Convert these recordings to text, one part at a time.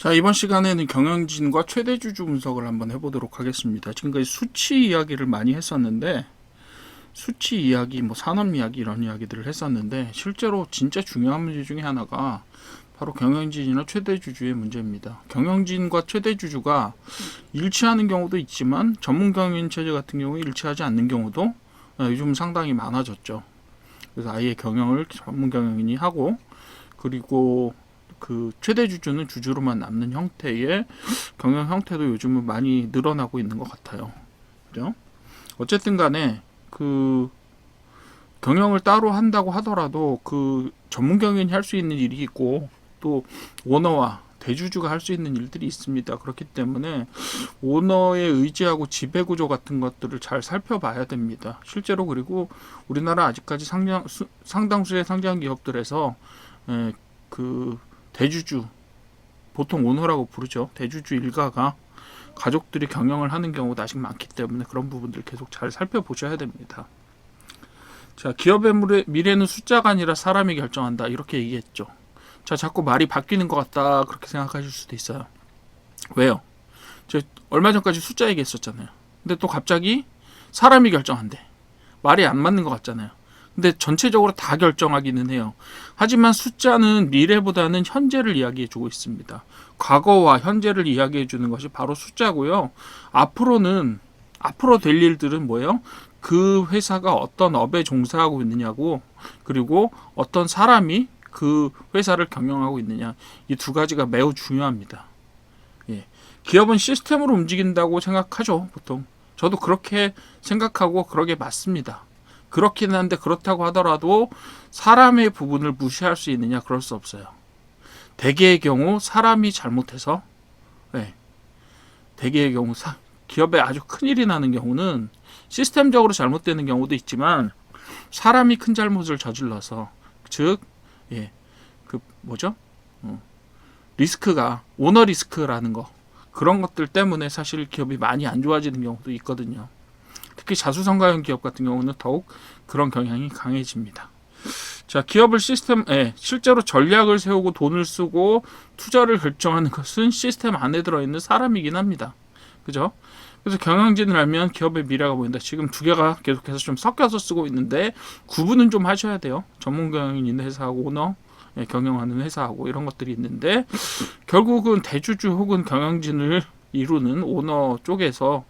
자, 이번 시간에는 경영진과 최대주주 분석을 한번 해보도록 하겠습니다. 지금까지 수치 이야기를 많이 했었는데, 수치 이야기, 산업 이야기 이런 이야기들을 했었는데, 실제로 진짜 중요한 문제 중에 하나가 바로 경영진이나 최대주주의 문제입니다. 경영진과 최대주주가 일치하는 경우도 있지만 전문 경영인 체제 같은 경우에 일치하지 않는 경우도 요즘 상당히 많아졌죠. 그래서 아예 경영을 전문 경영인이 하고, 그리고 그 최대 주주는 주주로만 남는 형태의 경영 형태도 요즘은 많이 늘어나고 있는 것 같아요. 그죠? 어쨌든 간에 그 경영을 따로 한다고 하더라도 그 전문 경영인이 할 수 있는 일이 있고 또 오너와 대주주가 할 수 있는 일들이 있습니다. 그렇기 때문에 오너에 의지하고 지배 구조 같은 것들을 잘 살펴봐야 됩니다. 실제로 그리고 우리나라 아직까지 상당수의 상장 기업들에서 그 대주주, 보통 오너라고 부르죠. 대주주 일가가 가족들이 경영을 하는 경우도 아직 많기 때문에 그런 부분들 계속 잘 살펴보셔야 됩니다. 자, 기업의 미래는 숫자가 아니라 사람이 결정한다. 이렇게 얘기했죠. 자, 자꾸 말이 바뀌는 것 같다. 그렇게 생각하실 수도 있어요. 왜요? 제가 얼마 전까지 숫자 얘기했었잖아요. 근데 또 갑자기 사람이 결정한대. 말이 안 맞는 것 같잖아요. 근데 전체적으로 다 결정하기는 해요. 하지만 숫자는 미래보다는 현재를 이야기해주고 있습니다. 과거와 현재를 이야기해주는 것이 바로 숫자고요. 앞으로 될 일들은 뭐예요? 그 회사가 어떤 업에 종사하고 있느냐고, 그리고 어떤 사람이 그 회사를 경영하고 있느냐, 이 두 가지가 매우 중요합니다. 예. 기업은 시스템으로 움직인다고 생각하죠, 보통. 저도 그렇게 생각하고 그러게 맞습니다. 그렇긴 한데 그렇다고 하더라도 사람의 부분을 무시할 수 있느냐, 그럴 수 없어요. 대개의 경우 사람이 잘못해서 대개의 경우 기업에 아주 큰일이 나는 경우는 시스템적으로 잘못되는 경우도 있지만 사람이 큰 잘못을 저질러서 즉 리스크가 오너 리스크라는 거, 그런 것들 때문에 사실 기업이 많이 안 좋아지는 경우도 있거든요. 특히 자수성가형 기업 같은 경우는 더욱 그런 경향이 강해집니다. 자, 기업을 실제로 전략을 세우고 돈을 쓰고 투자를 결정하는 것은 시스템 안에 들어있는 사람이긴 합니다. 그죠? 그래서 경영진을 알면 기업의 미래가 보인다. 지금 두 개가 계속해서 좀 섞여서 쓰고 있는데 구분은 좀 하셔야 돼요. 전문 경영인 있는 회사하고 오너 경영하는 회사하고 이런 것들이 있는데, 결국은 대주주 혹은 경영진을 이루는 오너 쪽에서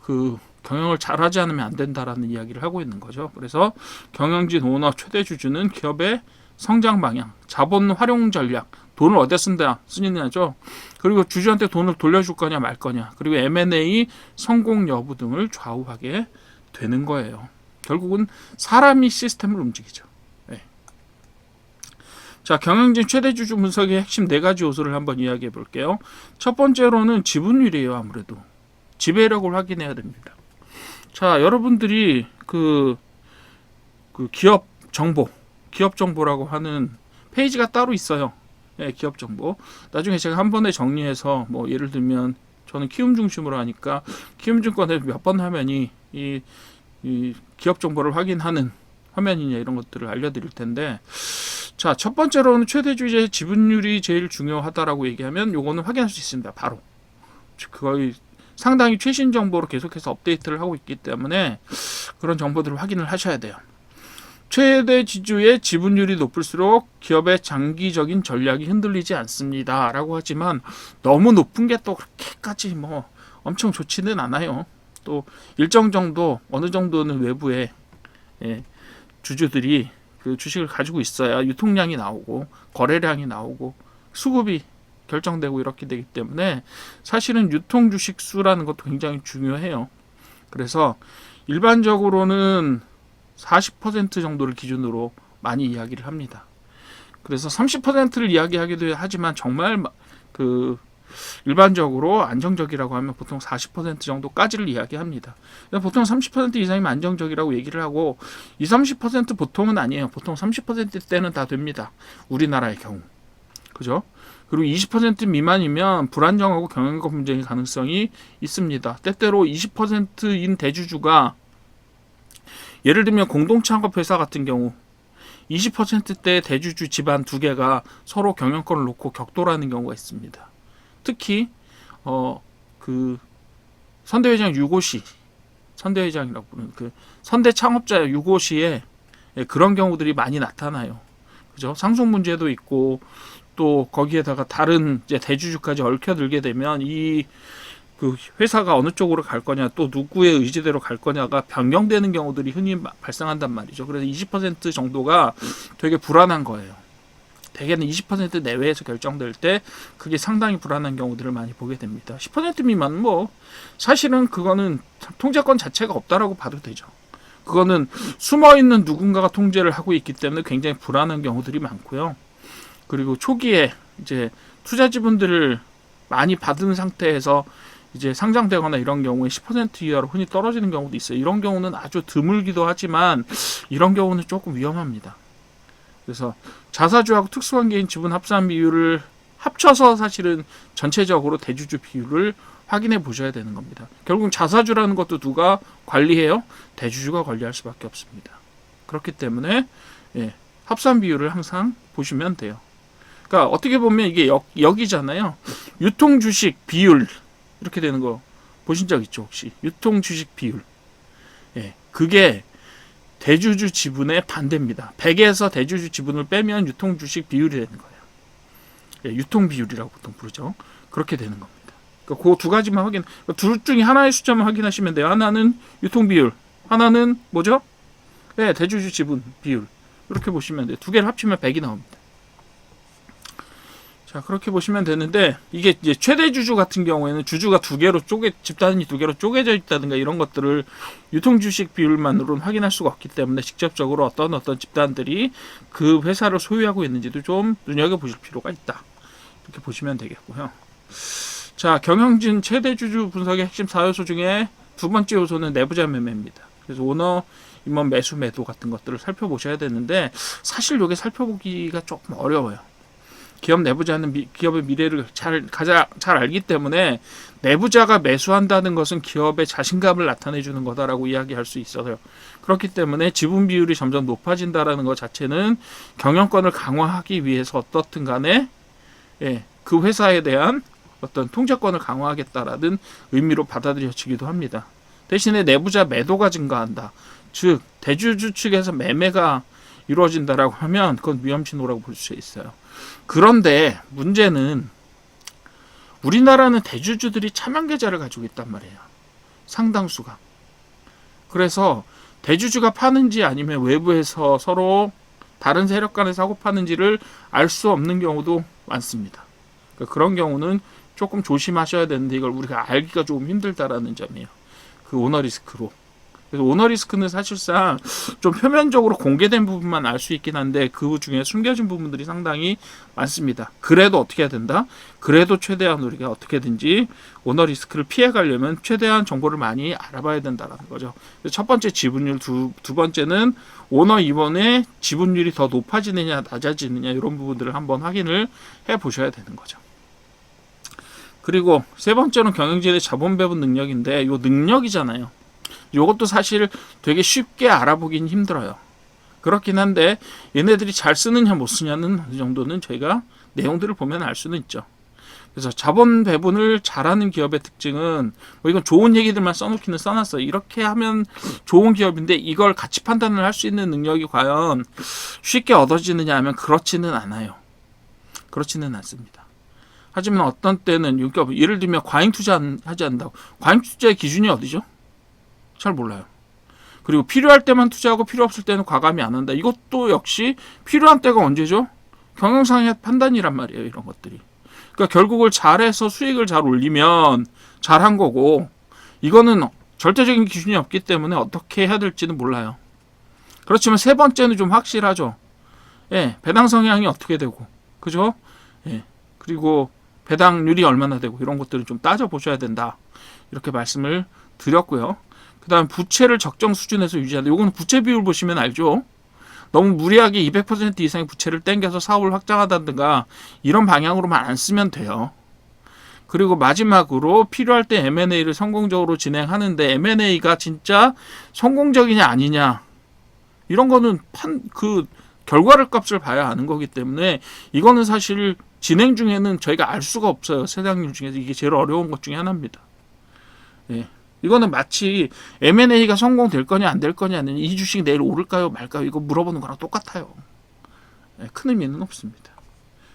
그 경영을 잘하지 않으면 안 된다라는 이야기를 하고 있는 거죠. 그래서 경영진, 오너, 최대 주주는 기업의 성장 방향, 자본 활용 전략, 돈을 어디다 쓰느냐죠. 그리고 주주한테 돈을 돌려줄 거냐 말 거냐, 그리고 M&A 성공 여부 등을 좌우하게 되는 거예요. 결국은 사람이 시스템을 움직이죠. 네. 자, 경영진 최대 주주 분석의 핵심 4가지 요소를 한번 이야기해 볼게요. 첫 번째로는 지분율이에요. 아무래도 지배력을 확인해야 됩니다. 자, 여러분들이 그 기업 정보라고 하는 페이지가 따로 있어요. 네, 기업 정보. 나중에 제가 한 번에 정리해서 예를 들면 저는 키움 중심으로 하니까 키움증권의 몇 번 화면이 이 기업 정보를 확인하는 화면이냐 이런 것들을 알려드릴 텐데, 자, 첫 번째로는 최대주주의 지분율이 제일 중요하다라고 얘기하면 요거는 확인할 수 있습니다. 바로 거의 상당히 최신 정보로 계속해서 업데이트를 하고 있기 때문에 그런 정보들을 확인을 하셔야 돼요. 최대 지주의 지분율이 높을수록 기업의 장기적인 전략이 흔들리지 않습니다 라고 하지만, 너무 높은 게 또 그렇게까지 엄청 좋지는 않아요. 또 일정 정도, 어느 정도는 외부에 주주들이 그 주식을 가지고 있어야 유통량이 나오고 거래량이 나오고 수급이 결정되고 이렇게 되기 때문에 사실은 유통 주식 수라는 것도 굉장히 중요해요. 그래서 일반적으로는 40% 정도를 기준으로 많이 이야기를 합니다. 그래서 30%를 이야기하기도 하지만 정말 일반적으로 안정적이라고 하면 보통 40% 정도까지를 이야기합니다. 보통 30% 이상이면 안정적이라고 얘기를 하고, 20-30% 보통은 아니에요. 보통 30%대는 다 됩니다. 우리나라의 경우. 그죠? 그리고 20% 미만이면 불안정하고 경영권 분쟁의 가능성이 있습니다. 때때로 20%인 대주주가, 예를 들면 공동창업 회사 같은 경우 20%대 대주주 집안 2개가 서로 경영권을 놓고 격돌하는 경우가 있습니다. 특히 그 선대회장 유고시, 선대회장이라고 부르는 그 선대 창업자 유고시에 그런 경우들이 많이 나타나요. 그죠? 상속 문제도 있고 또 거기에다가 다른 이제 대주주까지 얽혀들게 되면 이 그 회사가 어느 쪽으로 갈 거냐 또 누구의 의지대로 갈 거냐가 변경되는 경우들이 흔히 발생한단 말이죠. 그래서 20% 정도가 되게 불안한 거예요. 대개는 20% 내외에서 결정될 때 그게 상당히 불안한 경우들을 많이 보게 됩니다. 10% 미만 뭐 사실은 그거는 통제권 자체가 없다라고 봐도 되죠. 그거는 숨어있는 누군가가 통제를 하고 있기 때문에 굉장히 불안한 경우들이 많고요. 그리고 초기에 이제 투자 지분들을 많이 받은 상태에서 이제 상장되거나 이런 경우에 10% 이하로 흔히 떨어지는 경우도 있어요. 이런 경우는 아주 드물기도 하지만 이런 경우는 조금 위험합니다. 그래서 자사주하고 특수관계인 지분 합산 비율을 합쳐서 사실은 전체적으로 대주주 비율을 확인해 보셔야 되는 겁니다. 결국 자사주라는 것도 누가 관리해요? 대주주가 관리할 수밖에 없습니다. 그렇기 때문에 합산 비율을 항상 보시면 돼요. 그러니까 어떻게 보면 이게 여기잖아요. 유통 주식 비율 이렇게 되는 거 보신 적 있죠 혹시? 유통 주식 비율. 그게 대주주 지분의 반대입니다. 100에서 대주주 지분을 빼면 유통 주식 비율이 되는 거예요. 유통 비율이라고 보통 부르죠. 그렇게 되는 겁니다. 그러니까 그 두 가지만 둘 중에 하나의 숫자만 확인하시면 돼요. 하나는 유통 비율, 하나는 뭐죠? 대주주 지분 비율. 이렇게 보시면 돼요. 두 개를 합치면 100이 나옵니다. 자, 그렇게 보시면 되는데 이게 이제 최대 주주 같은 경우에는 주주가 집단이 두 개로 쪼개져 있다든가 이런 것들을 유통 주식 비율만으로는 확인할 수가 없기 때문에 직접적으로 어떤 집단들이 그 회사를 소유하고 있는지도 좀 눈여겨보실 필요가 있다. 이렇게 보시면 되겠고요. 자, 경영진 최대 주주 분석의 핵심 4요소 중에 두 번째 요소는 내부자 매매입니다. 그래서 오너 임원 매수 매도 같은 것들을 살펴보셔야 되는데 사실 이게 살펴보기가 조금 어려워요. 기업 내부자는 기업의 미래를 잘 알기 때문에 내부자가 매수한다는 것은 기업의 자신감을 나타내주는 거다라고 이야기할 수 있어요. 그렇기 때문에 지분 비율이 점점 높아진다라는 것 자체는 경영권을 강화하기 위해서 어떻든 간에 그 회사에 대한 어떤 통제권을 강화하겠다라는 의미로 받아들여지기도 합니다. 대신에 내부자 매도가 증가한다. 즉 대주주 측에서 매매가 이루어진다라고 하면 그건 위험 신호라고 볼 수 있어요. 그런데 문제는 우리나라는 대주주들이 차명 계좌를 가지고 있단 말이에요. 상당수가. 그래서 대주주가 파는지 아니면 외부에서 서로 다른 세력 간에 사고 파는지를 알 수 없는 경우도 많습니다. 그러니까 그런 경우는 조금 조심하셔야 되는데 이걸 우리가 알기가 조금 힘들다라는 점이에요. 그 오너 리스크로. 그래서 오너 리스크는 사실상 좀 표면적으로 공개된 부분만 알 수 있긴 한데 그 중에 숨겨진 부분들이 상당히 많습니다. 그래도 어떻게 해야 된다? 그래도 최대한 우리가 어떻게든지 오너 리스크를 피해가려면 최대한 정보를 많이 알아봐야 된다는 거죠. 첫 번째 지분율, 두 번째는 오너 임원의 지분율이 더 높아지느냐 낮아지느냐 이런 부분들을 한번 확인을 해보셔야 되는 거죠. 그리고 세 번째는 경영진의 자본 배분 능력인데 이 능력이잖아요. 이것도 사실 되게 쉽게 알아보긴 힘들어요. 그렇긴 한데 얘네들이 잘 쓰느냐 못 쓰냐는 어느 정도는 저희가 내용들을 보면 알 수는 있죠. 그래서 자본 배분을 잘하는 기업의 특징은 뭐 이건 좋은 얘기들만 써놓기는 써놨어요. 이렇게 하면 좋은 기업인데 이걸 가치 판단을 할 수 있는 능력이 과연 쉽게 얻어지느냐 하면 그렇지는 않아요. 그렇지는 않습니다. 하지만 어떤 때는 예를 들면 과잉 투자하지 않는다고. 과잉 투자의 기준이 어디죠? 잘 몰라요. 그리고 필요할 때만 투자하고 필요 없을 때는 과감히 안 한다. 이것도 역시 필요한 때가 언제죠? 경영상의 판단이란 말이에요. 이런 것들이. 그러니까 결국을 잘해서 수익을 잘 올리면 잘한 거고 이거는 절대적인 기준이 없기 때문에 어떻게 해야 될지는 몰라요. 그렇지만 세 번째는 좀 확실하죠. 배당 성향이 어떻게 되고 그죠? 그리고 배당률이 얼마나 되고 이런 것들을 좀 따져보셔야 된다. 이렇게 말씀을 드렸고요. 그 다음 부채를 적정 수준에서 유지한다. 요거는 부채 비율 보시면 알죠. 너무 무리하게 200% 이상의 부채를 땡겨서 사업을 확장하다든가 이런 방향으로만 안 쓰면 돼요. 그리고 마지막으로 필요할 때 M&A를 성공적으로 진행하는데 M&A가 진짜 성공적이냐 아니냐 이런 거는 그 결과를 값을 봐야 하는 거기 때문에 이거는 사실 진행 중에는 저희가 알 수가 없어요. 세상일 중에서 이게 제일 어려운 것 중에 하나입니다. 예. 이거는 마치 M&A가 성공될 거냐 안 될 거냐는 이 주식 내일 오를까요 말까요 이거 물어보는 거랑 똑같아요. 예, 큰 의미는 없습니다.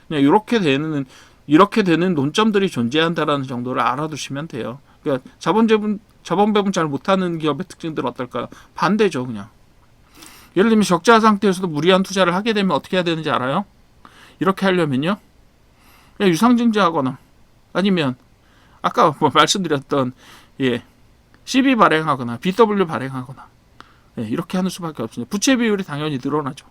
그냥 이렇게 되는 논점들이 존재한다라는 정도를 알아두시면 돼요. 그러니까 자본 배분 잘 못하는 기업의 특징들은 어떨까요? 반대죠, 그냥. 예를 들면 적자 상태에서도 무리한 투자를 하게 되면 어떻게 해야 되는지 알아요? 이렇게 하려면요, 그냥 유상증자하거나 아니면 아까 말씀드렸던 CB 발행하거나 BW 발행하거나 이렇게 하는 수밖에 없습니다. 부채 비율이 당연히 늘어나죠.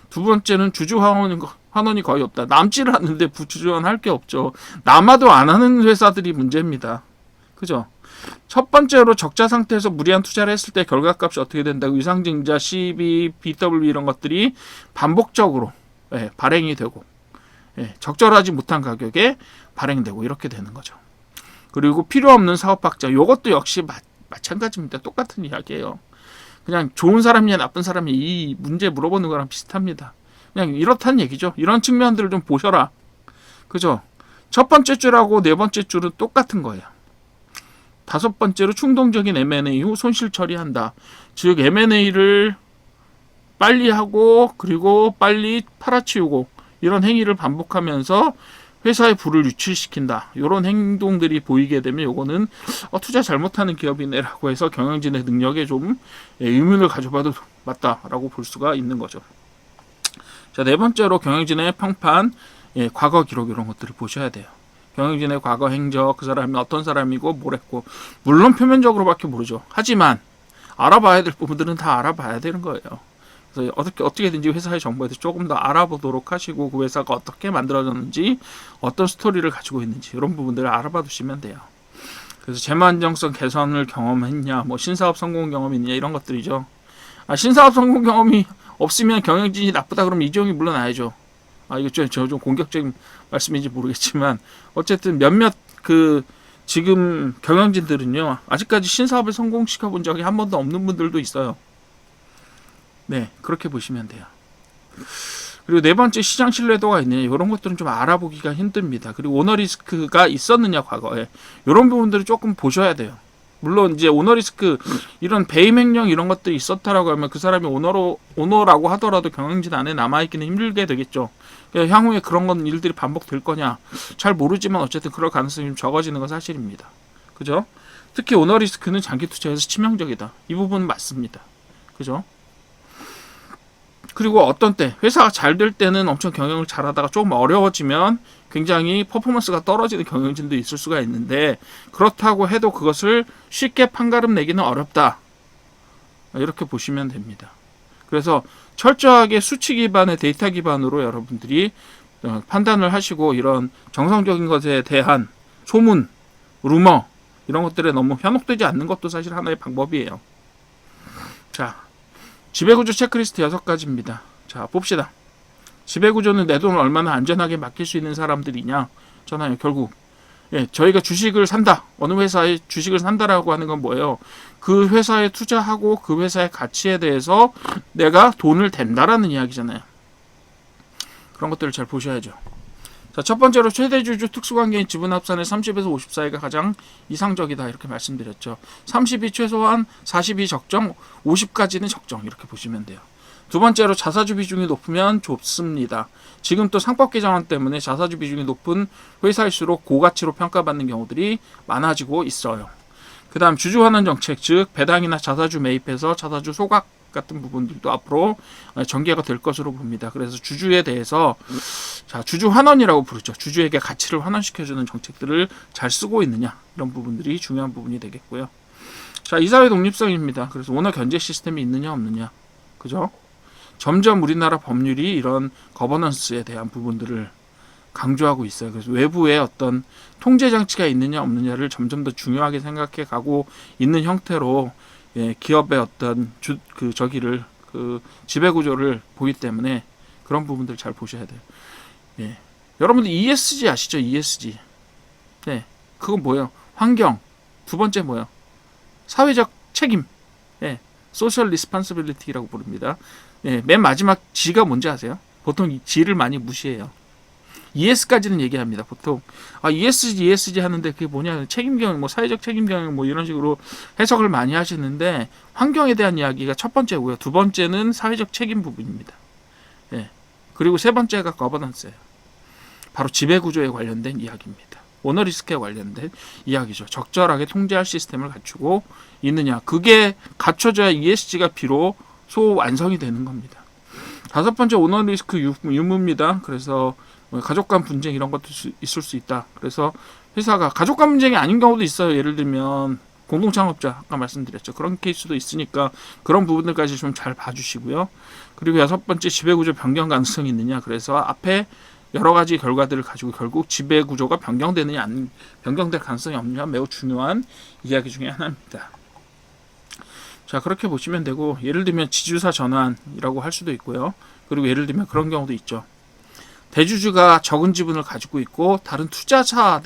두 번째는 주주 환원이 거의 없다. 남지를 않는데 부주환 할 게 없죠. 남아도 안 하는 회사들이 문제입니다. 그죠? 첫 번째로 적자 상태에서 무리한 투자를 했을 때 결과값이 어떻게 된다고 유상증자, CB, BW 이런 것들이 반복적으로 발행이 되고 적절하지 못한 가격에 발행되고 이렇게 되는 거죠. 그리고 필요 없는 사업 확장, 이것도 역시 마찬가지입니다. 똑같은 이야기예요. 그냥 좋은 사람이냐 나쁜 사람이 이 문제 물어보는 거랑 비슷합니다. 그냥 이렇다는 얘기죠. 이런 측면들을 좀 보셔라. 그죠? 첫 번째 줄하고 네 번째 줄은 똑같은 거예요. 다섯 번째로 충동적인 M&A 후 손실 처리한다. 즉 M&A를 빨리 하고 그리고 빨리 팔아치우고 이런 행위를 반복하면서 회사의 부를 유출시킨다. 이런 행동들이 보이게 되면 요거는 투자 잘못하는 기업이네라고 해서 경영진의 능력에 좀 의문을 가져봐도 맞다라고 볼 수가 있는 거죠. 자, 네 번째로 경영진의 평판, 과거 기록 이런 것들을 보셔야 돼요. 경영진의 과거 행적, 그 사람이 어떤 사람이고 뭘 했고, 물론 표면적으로밖에 모르죠. 하지만 알아봐야 될 부분들은 다 알아봐야 되는 거예요. 그래서 어떻게든지 회사의 정보에 대해서 조금 더 알아보도록 하시고 그 회사가 어떻게 만들어졌는지 어떤 스토리를 가지고 있는지 이런 부분들을 알아봐 두시면 돼요. 그래서 재무 안정성 개선을 경험했냐, 뭐 신사업 성공 경험이 있냐 이런 것들이죠. 신사업 성공 경험이 없으면 경영진이 나쁘다 그러면 이재용이 물러나야죠. 이거 좀 공격적인 말씀인지 모르겠지만 어쨌든 몇몇 지금 경영진들은요 아직까지 신사업을 성공시켜 본 적이 한 번도 없는 분들도 있어요. 네, 그렇게 보시면 돼요. 그리고 네 번째, 시장 신뢰도가 있느냐 이런 것들은 좀 알아보기가 힘듭니다. 그리고 오너 리스크가 있었느냐 과거에 이런 부분들을 조금 보셔야 돼요. 물론 이제 오너 리스크 이런 배임 횡령 이런 것들이 있었다라고 하면 그 사람이 오너라고 하더라도 경영진 안에 남아있기는 힘들게 되겠죠. 그러니까 향후에 그런 건 일들이 반복될 거냐 잘 모르지만 어쨌든 그럴 가능성이 좀 적어지는 건 사실입니다. 그죠? 특히 오너 리스크는 장기 투자에서 치명적이다. 이 부분은 맞습니다. 그죠? 그리고 어떤 때 회사가 잘 될 때는 엄청 경영을 잘하다가 조금 어려워지면 굉장히 퍼포먼스가 떨어지는 경영진도 있을 수가 있는데 그렇다고 해도 그것을 쉽게 판가름 내기는 어렵다. 이렇게 보시면 됩니다. 그래서 철저하게 수치 기반의 데이터 기반으로 여러분들이 판단을 하시고 이런 정성적인 것에 대한 소문, 루머 이런 것들에 너무 현혹되지 않는 것도 사실 하나의 방법이에요. 자, 지배구조 체크리스트 6가지입니다. 자, 봅시다. 지배구조는 내 돈을 얼마나 안전하게 맡길 수 있는 사람들이냐? 잖아요. 결국 저희가 주식을 산다. 어느 회사에 주식을 산다라고 하는 건 뭐예요? 그 회사에 투자하고 그 회사의 가치에 대해서 내가 돈을 댄다라는 이야기잖아요. 그런 것들을 잘 보셔야죠. 자, 첫 번째로 최대주주 특수관계인 지분합산의 30에서 50 사이가 가장 이상적이다 이렇게 말씀드렸죠. 30이 최소한, 40이 적정, 50까지는 적정 이렇게 보시면 돼요. 두 번째로 자사주 비중이 높으면 좋습니다. 지금 또 상법 개정안 때문에 자사주 비중이 높은 회사일수록 고가치로 평가받는 경우들이 많아지고 있어요. 그 다음 주주환원 정책, 즉 배당이나 자사주 매입해서 자사주 소각 같은 부분들도 앞으로 전개가 될 것으로 봅니다. 그래서 주주에 대해서 주주 환원이라고 부르죠. 주주에게 가치를 환원시켜주는 정책들을 잘 쓰고 있느냐 이런 부분들이 중요한 부분이 되겠고요. 자, 이사회 독립성입니다. 그래서 오너 견제 시스템이 있느냐 없느냐, 그죠? 점점 우리나라 법률이 이런 거버넌스에 대한 부분들을 강조하고 있어요. 그래서 외부에 어떤 통제 장치가 있느냐 없느냐를 점점 더 중요하게 생각해 가고 있는 형태로 기업의 어떤 지배 구조를 보기 때문에 그런 부분들 잘 보셔야 돼요. 여러분들 ESG 아시죠? ESG. 그건 뭐예요? 환경. 두 번째 뭐예요? 사회적 책임. 소셜 리스폰시빌리티라고 부릅니다. 맨 마지막 G가 뭔지 아세요? 보통 이 G를 많이 무시해요. ES까지는 얘기합니다. 보통 ESG 하는데 그게 뭐냐, 책임경영, 뭐 사회적 책임경영 뭐 이런 식으로 해석을 많이 하시는데, 환경에 대한 이야기가 첫 번째고요. 두 번째는 사회적 책임 부분입니다. 예. 그리고 세 번째가 거버넌스예요. 바로 지배구조에 관련된 이야기입니다. 오너 리스크에 관련된 이야기죠. 적절하게 통제할 시스템을 갖추고 있느냐. 그게 갖춰져야 ESG가 비로소 완성이 되는 겁니다. 다섯 번째, 오너 리스크 유무입니다. 그래서 가족 간 분쟁 이런 것도 있을 수 있다. 그래서 회사가 가족 간 분쟁이 아닌 경우도 있어요. 예를 들면 공동창업자, 아까 말씀드렸죠. 그런 케이스도 있으니까 그런 부분들까지 좀 잘 봐주시고요. 그리고 여섯 번째, 지배구조 변경 가능성이 있느냐. 그래서 앞에 여러 가지 결과들을 가지고 결국 지배구조가 변경되느냐, 변경될 가능성이 없느냐, 매우 중요한 이야기 중에 하나입니다. 자, 그렇게 보시면 되고, 예를 들면 지주사 전환이라고 할 수도 있고요. 그리고 예를 들면 그런 경우도 있죠. 대주주가 적은 지분을 가지고 있고 다른 투자사가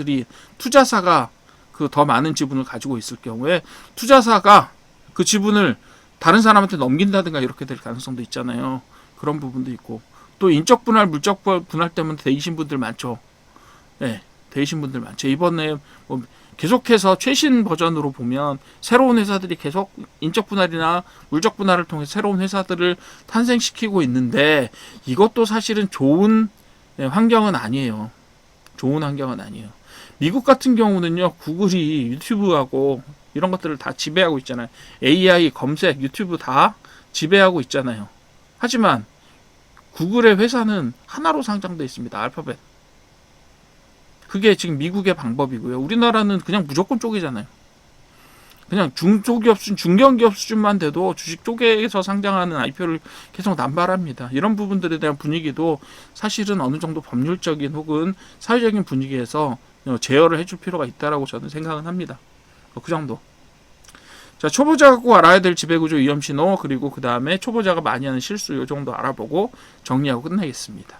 그 더 많은 지분을 가지고 있을 경우에 투자사가 그 지분을 다른 사람한테 넘긴다든가 이렇게 될 가능성도 있잖아요. 그런 부분도 있고, 또 인적 분할, 물적 분할 때문에 대이신 분들 많죠. 네, 대이신 분들 많죠. 이번에 뭐 계속해서 최신 버전으로 보면 새로운 회사들이 계속 인적 분할이나 물적 분할을 통해 새로운 회사들을 탄생시키고 있는데, 이것도 사실은 좋은 환경은 아니에요. 좋은 환경은 아니에요. 미국 같은 경우는요, 구글이 유튜브하고 이런 것들을 다 지배하고 있잖아요. AI, 검색, 유튜브 다 지배하고 있잖아요. 하지만 구글의 회사는 하나로 상장되어 있습니다. 알파벳. 그게 지금 미국의 방법이고요. 우리나라는 그냥 무조건 쪼개잖아요. 그냥 중소기업 수준, 중견기업 수준만 돼도 주식 쪼개서 상장하는 IPO를 계속 남발합니다. 이런 부분들에 대한 분위기도 사실은 어느 정도 법률적인 혹은 사회적인 분위기에서 제어를 해줄 필요가 있다라고 저는 생각은 합니다. 그 정도. 자, 초보자가 꼭 알아야 될 지배구조 위험 신호, 그리고 그 다음에 초보자가 많이 하는 실수, 이 정도 알아보고 정리하고 끝내겠습니다.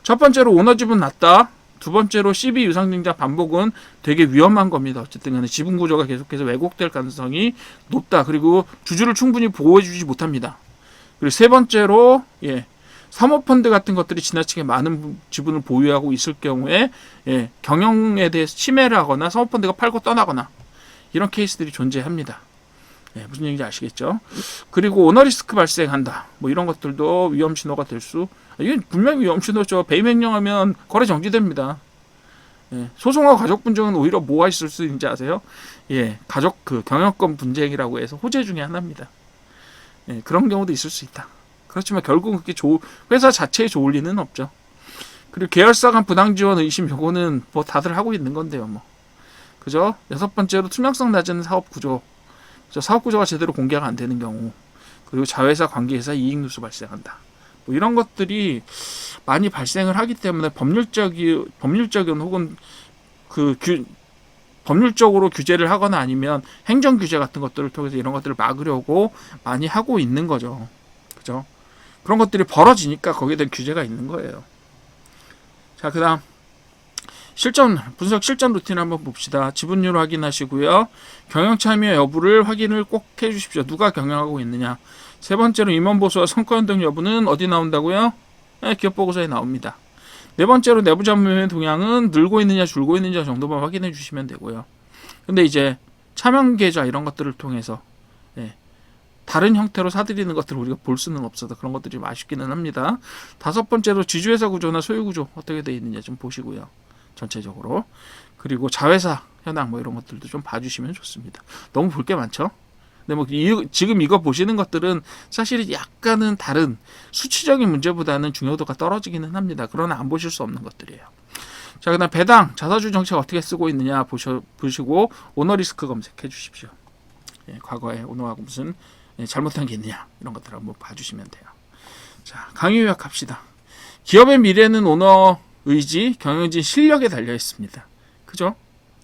첫 번째로 오너 지분 낮다. 두 번째로 CB 유상증자 반복은 되게 위험한 겁니다. 어쨌든 간에 지분 구조가 계속해서 왜곡될 가능성이 높다. 그리고 주주를 충분히 보호해주지 못합니다. 그리고 세 번째로 사모펀드 같은 것들이 지나치게 많은 지분을 보유하고 있을 경우에 경영에 대해서 침해를 하거나 사모펀드가 팔고 떠나거나 이런 케이스들이 존재합니다. 무슨 얘기인지 아시겠죠? 그리고 오너 리스크 발생한다. 뭐 이런 것들도 위험 신호가 될 수. 이건 분명히 위험 신호죠. 배임 횡령하면 거래 정지됩니다. 소송과 가족 분쟁은 오히려 뭐가 있을 수 있는지 아세요? 가족 경영권 분쟁이라고 해서 호재 중에 하나입니다. 그런 경우도 있을 수 있다. 그렇지만 결국은 그게 회사 자체에 좋을 리는 없죠. 그리고 계열사 간 부당 지원 의심, 요거는 뭐 다들 하고 있는 건데요, 뭐. 그죠? 여섯 번째로 투명성 낮은 사업 구조. 사업 구조가 제대로 공개가 안 되는 경우, 그리고 자회사 관계회사 이익 누수 발생한다. 뭐 이런 것들이 많이 발생을 하기 때문에 법률적인 혹은 법률적으로 규제를 하거나 아니면 행정 규제 같은 것들을 통해서 이런 것들을 막으려고 많이 하고 있는 거죠. 그죠? 그런 것들이 벌어지니까 거기에 대한 규제가 있는 거예요. 자, 그다음 분석 실전 루틴 한번 봅시다. 지분율 확인하시고요. 경영 참여 여부를 확인을 꼭 해주십시오. 누가 경영하고 있느냐. 세 번째로 임원 보수와 성과 연동 여부는 어디 나온다고요? 기업 보고서에 나옵니다. 네 번째로 내부 자문의 동향은 늘고 있느냐 줄고 있느냐 정도만 확인해 주시면 되고요. 근데 이제 차명 계좌 이런 것들을 통해서 다른 형태로 사들이는 것들을 우리가 볼 수는 없어서 그런 것들이 좀 아쉽기는 합니다. 다섯 번째로 지주회사 구조나 소유 구조 어떻게 되어 있느냐 좀 보시고요. 전체적으로. 그리고 자회사 현황 뭐 이런 것들도 좀 봐주시면 좋습니다. 너무 볼 게 많죠? 근데 뭐 지금 이거 보시는 것들은 사실 약간은 다른 수치적인 문제보다는 중요도가 떨어지기는 합니다. 그러나 안 보실 수 없는 것들이에요. 자, 그다음 배당 자사주 정책 어떻게 쓰고 있느냐 보시고 오너 리스크 검색해 주십시오. 과거에 오너하고 무슨 잘못한 게 있느냐 이런 것들 한번 봐주시면 돼요. 자, 강의 요약합시다. 기업의 미래는 오너 의지, 경영진 실력에 달려 있습니다. 그죠?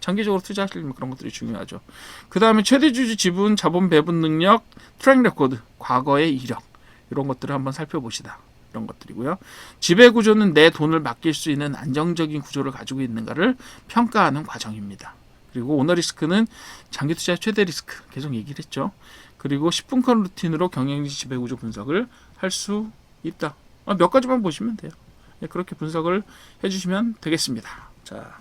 장기적으로 투자하시려면 그런 것들이 중요하죠. 그 다음에 최대 주주 지분, 자본 배분 능력, 트랙 레코드, 과거의 이력 이런 것들을 한번 살펴보시다. 이런 것들이고요. 지배 구조는 내 돈을 맡길 수 있는 안정적인 구조를 가지고 있는가를 평가하는 과정입니다. 그리고 오너 리스크는 장기 투자의 최대 리스크 계속 얘기를 했죠. 그리고 10분간 루틴으로 경영진 지배 구조 분석을 할 수 있다. 몇 가지만 보시면 돼요. 그렇게 분석을 해주시면 되겠습니다. 자,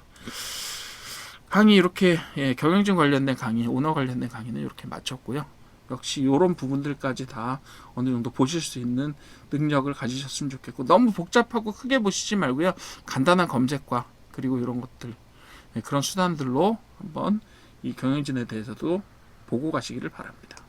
강의 이렇게 경영진 관련된 강의, 오너 관련된 강의는 이렇게 마쳤고요. 역시 이런 부분들까지 다 어느 정도 보실 수 있는 능력을 가지셨으면 좋겠고, 너무 복잡하고 크게 보시지 말고요. 간단한 검색과 그리고 이런 것들, 그런 수단들로 한번 이 경영진에 대해서도 보고 가시기를 바랍니다.